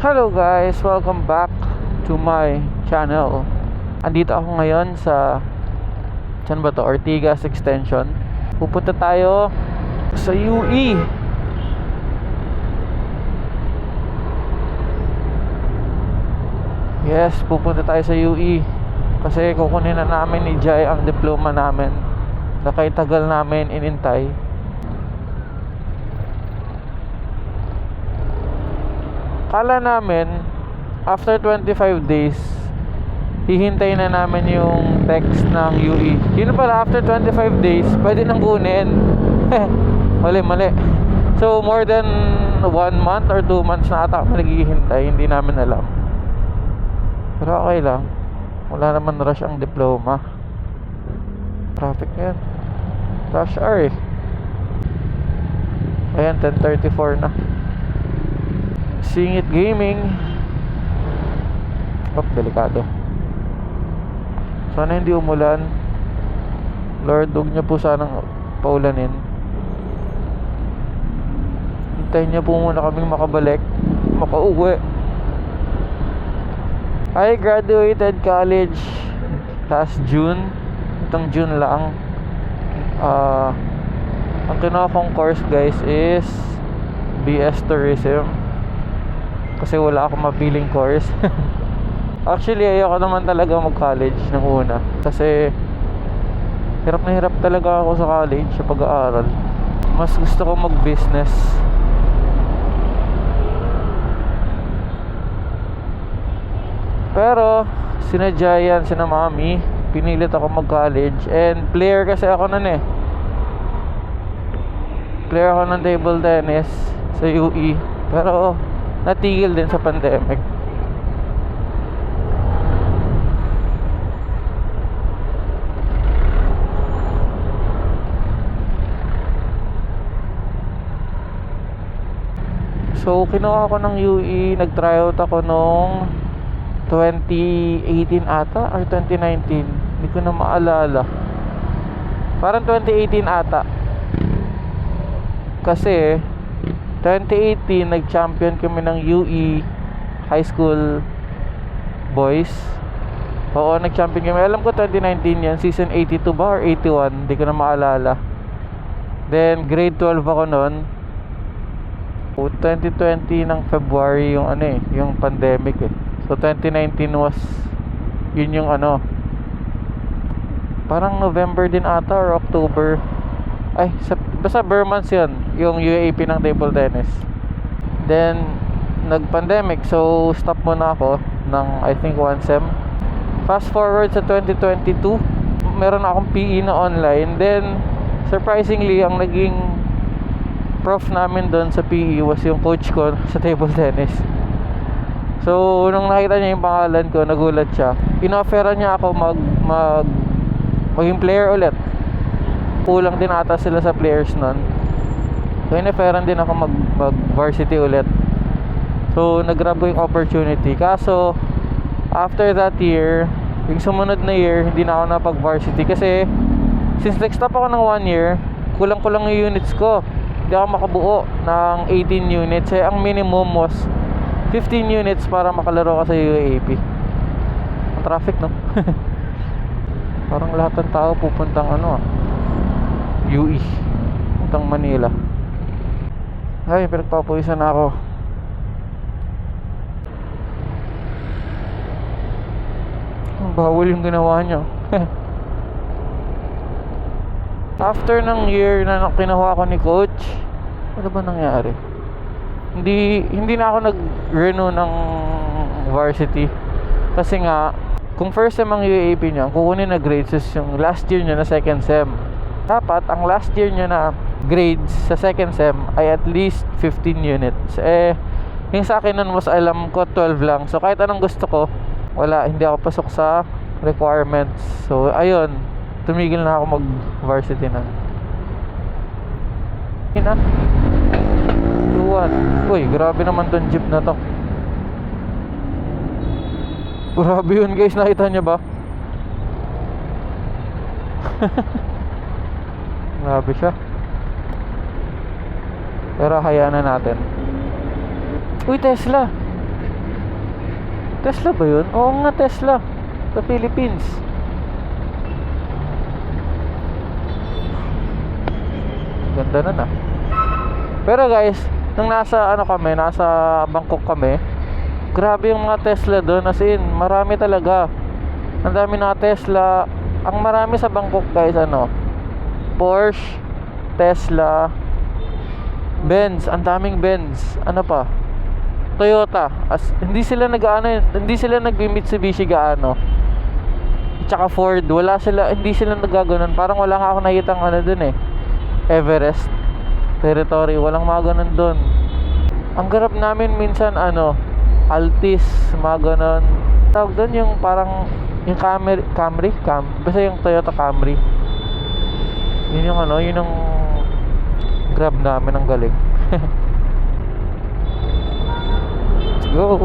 Hello guys, welcome back to my channel. Andito ako ngayon sa saan ba to? Ortigas Extension. Pupunta tayo sa UE. Yes, pupunta tayo sa UE kasi kukunin na namin ni Jai ang diploma namin na kay tagal namin inintay. Kala namin after 25 days hihintayin na namin yung text ng UE. Yun pala, after 25 days pwede nang kunin. mali. So more than 1 month or 2 months na ata kami naghihintay. Hindi namin alam. Pero okay lang, wala naman rush ang diploma. Traffic yan, rush hour eh. Ayan, 10:34 na. Singit Gaming. Delikado. Sana hindi umulan. Lord, huwag niyo po sanang paulanin. Hintayin niyo po muna kaming makabalik, makauwi. I graduated college last June. Itong June lang. Ang kinuha kong course guys is BS Tourism, kasi wala akong mapiling course. Actually ayoko naman talaga mag-college nung una, kasi hirap na hirap talaga ako sa college, sa pag-aaral. Mas gusto ko mag-business. Pero sinadya yan, sina mami, pinilit ako mag-college. And player kasi ako nun eh. Player ako ng table tennis sa UE, pero natigil din sa pandemic. So kinuha ko ng UE, nag-tryout ako nung 2018 ata or 2019, hindi ko na maalala. Parang 2018 ata. Kasi 2018 nag-champion kami ng UE High School Boys. Oo, nag-champion kami. Alam ko 2019 yan, season 82 ba or 81, hindi ko na maalala. Then grade 12 ako noon. 2020 ng February yung yung pandemic eh. So 2019 was yun yung parang November din ata or October. Ay, basta bare months yun, yung UAAP ng table tennis. Then nag-pandemic, so stop muna ako ng I think 1 sem. Fast forward sa 2022, meron akong PE na online. Then surprisingly, ang naging prof namin doon sa PE was yung coach ko sa table tennis. So nung nakita niya yung pangalan ko, nagulat siya. Inofferan niya ako maging player ulit. Kulang din ata sila sa players nun, so inofferan din ako mag varsity ulit. So nag-grab ko yung opportunity. Kaso after that year, yung sumunod na year, hindi na ako napag varsity kasi since nag-stop ako ng 1 year, kulang-kulang yung units ko. Hindi ako makabuo ng 18 units. Eh, ang minimum was 15 units para makalaro ka sa UAAP. Ang traffic, no? Parang lahat ng tao pupuntang UE, puntang Manila. Ay, pinagpapawisan na ako. Ang bawal yung ginawa nyo. After ng year na kinuha ko ni coach, ano ba nangyari? Hindi na ako nag-renew ng varsity. Kasi nga, kung first sem ang UAAP niya, kukunin na grades yung last year niya na second sem. Dapat ang last year niya na grades sa second sem ay at least 15 units. Eh, yung sa akin nun was alam ko 12 lang. So kahit anong gusto ko, wala, hindi ako pasok sa requirements. So ayun, tumigil na ako mag-varsity na. Ina. Luwan. Uy, grabe naman tong jeep na to. Grabe yun guys, nakita nyo ba? Grabe siya. Pero hayaan na natin. Uy, Tesla. Tesla ba yun? Oo nga, Tesla. Sa Philippines. Ganda na na. Pero guys, nung nasa Bangkok kami, grabe yung mga Tesla doon. As in, marami talaga. Ang dami na Tesla. Ang marami sa Bangkok guys, Porsche, Tesla, Benz. Ang daming Benz. Ano pa? Toyota. Hindi sila nag-Mitsubishi gaano. Tsaka Ford, hindi sila nagaganon. Parang wala nga ako nakitang dun Everest territory, walang mga ganun dun. Ang garap namin minsan Altis, mga ganon. Tawag dun yung parang yung Camry, basta yung Toyota Camry. Yun yung grab namin, ang galing. Let's go.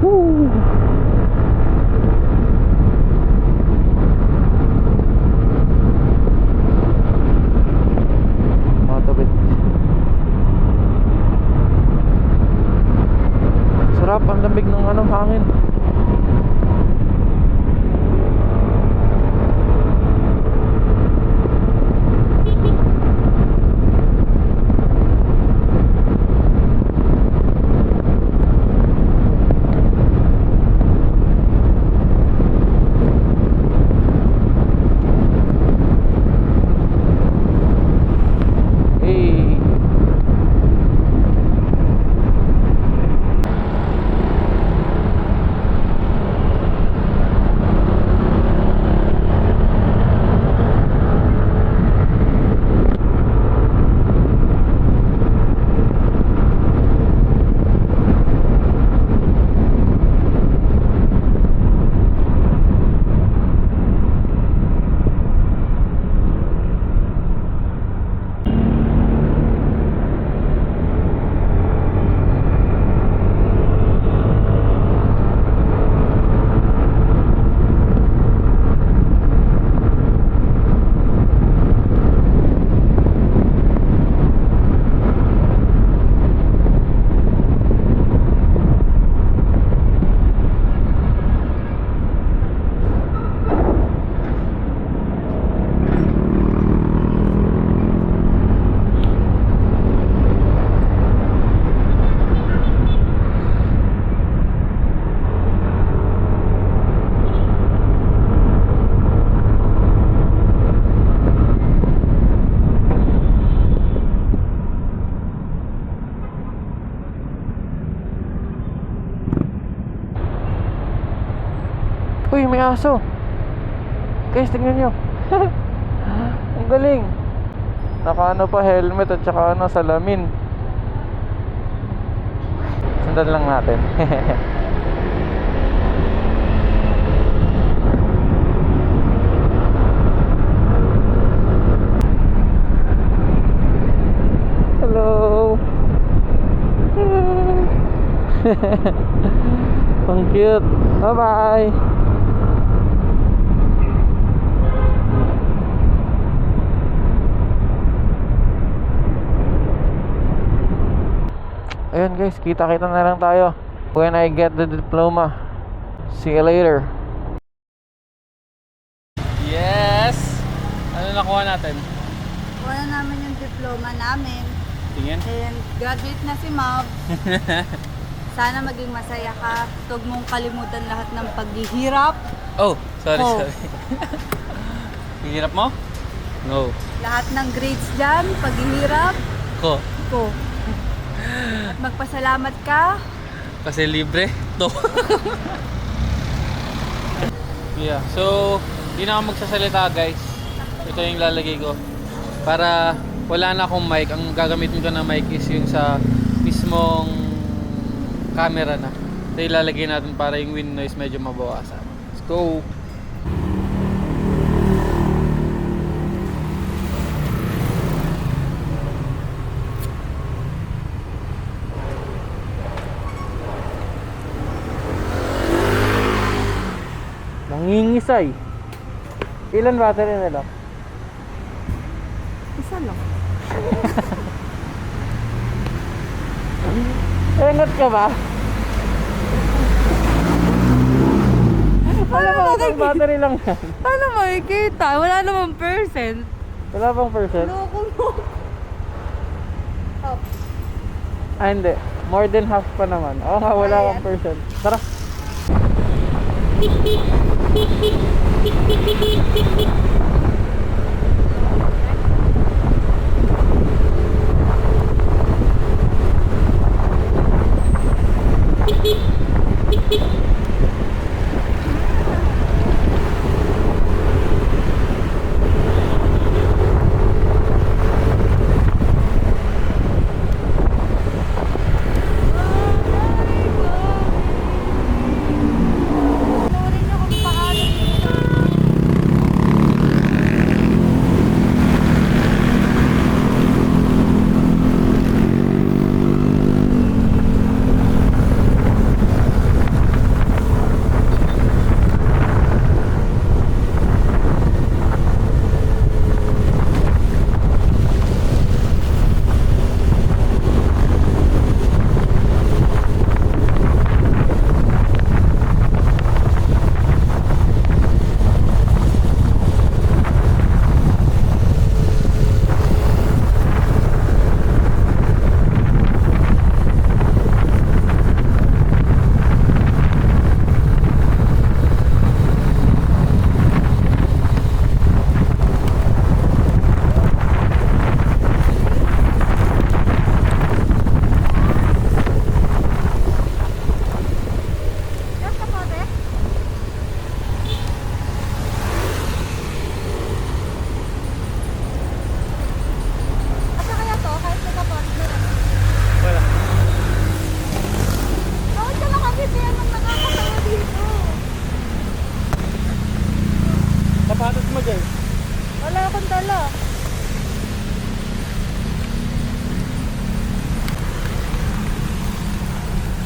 Woo. Matubig. Sarap, ang lamig ng hangin. Uy, may aso. Guys, tingnan nyo. Ang galing. Naka pa helmet at saka salamin. Sundan lang natin. Hello. Ang cute. Bye-bye. Ayun guys, kita-kita na lang tayo when I get the diploma. See you later. Yes! Ano nakuha natin? Kuha na namin yung diploma namin. Tingin? And graduate na si Mav. Sana maging masaya ka. Huwag mong kalimutan lahat ng paghihirap. Oh, sorry. Hihirap mo? No. Lahat ng grades dyan, paghihirap. Ko. At magpasalamat ka. Kasi libre to. Yeah, so hindi na ako magsasalita guys. Ito yung lalagay ko. Para wala na akong mic. Ang gagamitin ko na mic is yung sa mismong camera na. Ito yung lalagay natin para yung wind noise medyo mabawasan. Let's go! Nangingisay. Ilan battery nila? Isa lang. Engot ka ba? Wala ba isang battery lang yan? Paano makikita? Wala namang percent. Wala bang percent? Loko mo. Up. Ah, hindi. More than half pa naman. Oo nga, wala Ayan. kang percent. Tara. Tulorin niyo kung paano. Yes, kapote? At kaya to, kahit may kapote na lang. Wala. Bawal ka lang kasi ng nakakatawa dito. Sapatos mo dyan. Wala akong dala.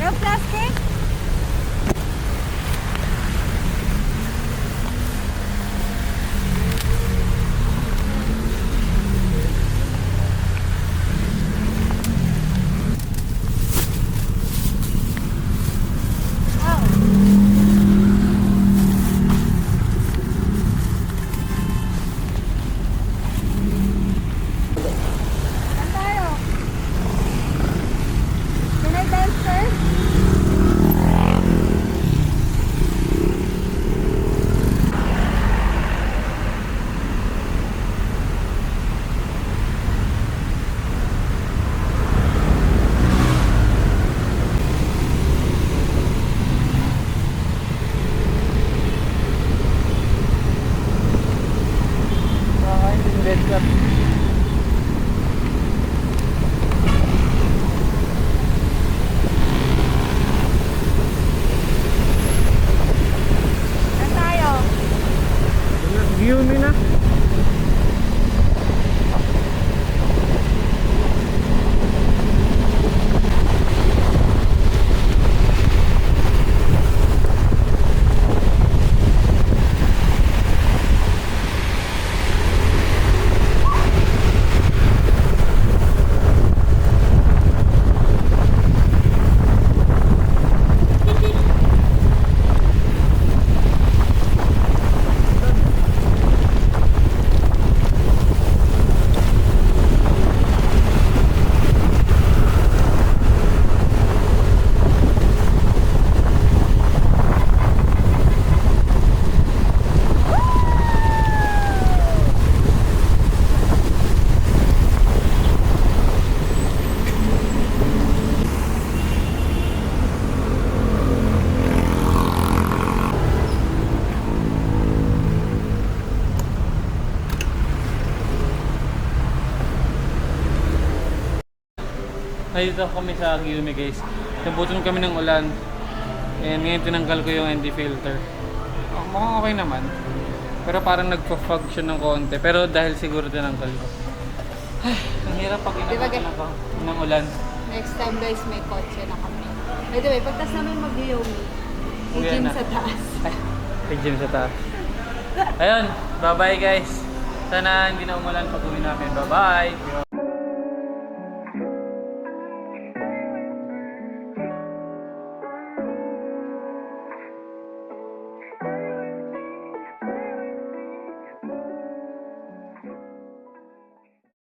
Yung plastic? Saan tayo? Can I dance first? Nakakaintindi ka. Saan tayo? View me na. Nandito kami sa Aguilme guys. Nabuton kami ng ulan. And ngayon tinanggal ko yung ND filter. Oh, mukhang okay naman. Pero parang nagpa-fog siya ng konti. Pero dahil siguro tinanggal ko. Ay, ang hirap pag Diba, inabot ng ulan. Next time guys, may kotse na kami. By the way, pagtas namin mag-yomi, may Uwi gym na. sa taas. Ay, may gym sa taas. Ayun, bye-bye guys. Sana hindi na umulan pag uwi namin. Bye-bye!